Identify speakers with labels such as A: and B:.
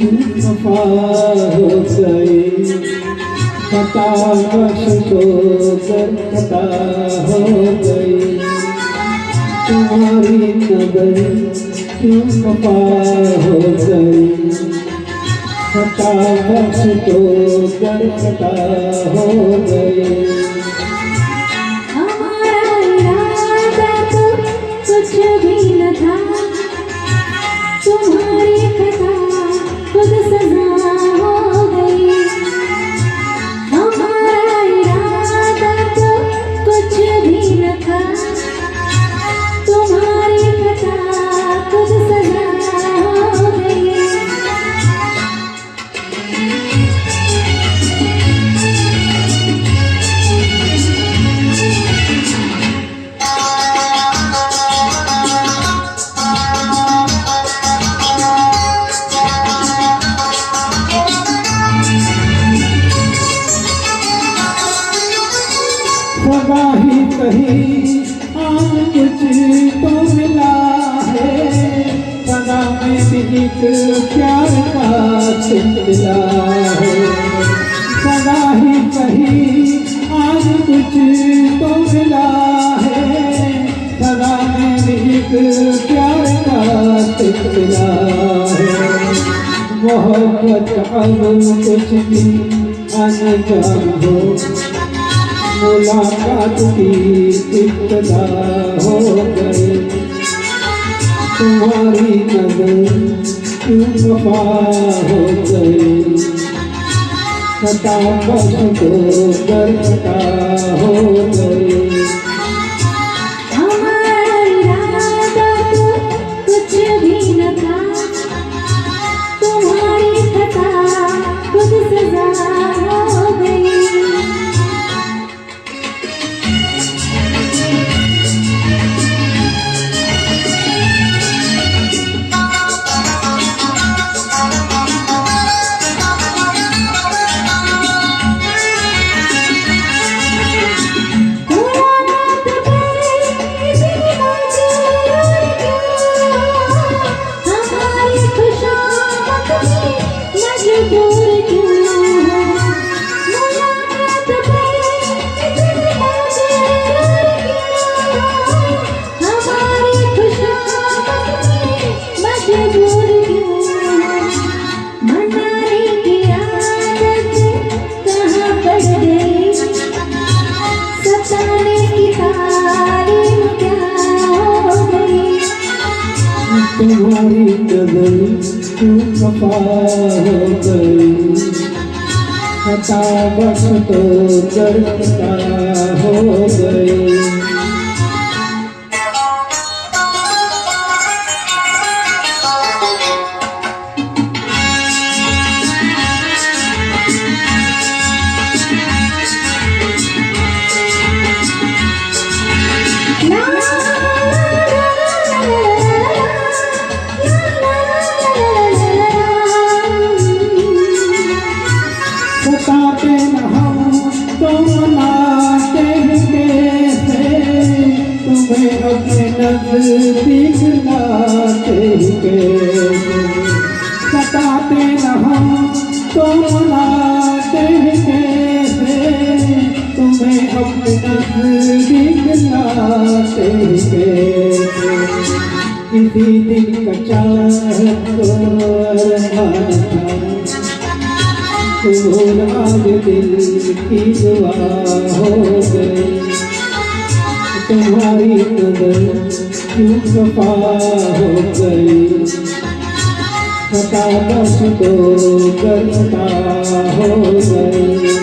A: वफा हो गई, खता बख्श दो कर खता हो गई। तुम्हारी नजर क्यों वफा हो गई, खता बख्श दो कर खता हो गई।
B: कुछ भी न था, तुम्हारी खता खुद सजा हो गई। हमारा इरादा तो कुछ भी न था, तुम्हारी खता खुद सजा हो गई।
A: सदा ही कहीं आज कुछ तो मिला है, सदा में भी एक प्यार का सिलसिला है। सदा ही कहीं आज कुछ तो मिला है, सदा में भी एक प्यार का सिलसिला है। मोहब्बत अब कुछ भी अनजान हो, मुलाकात की इब्तिदा हो गई। तुम्हारी नजर क्यों वफा हो गई, खता बख्श दो कर खता हो गई।
B: हमारा इरादा तो कुछ भी न था, तुम्हारी खता खुद सजा हो गई।
A: तुम्हारी नजर क्यों वफा हो गई, खता बख्श दो कर खता हो गई। सताते न हम तो मनाते हैं कैसे, तुम्हें अपने नजदीक लाते हैं कैसे। सताते न हम तो मनाते हैं कैसे, तुम्हें अपने नजदीक लाते हैं कैसे। किसी दिन का चाहत को अरमान था, तुम आज दिल की दुआ हो गई। तुम्हारी नजर क्यों वफा हो गई, खता बख्श दो कर खता हो गई।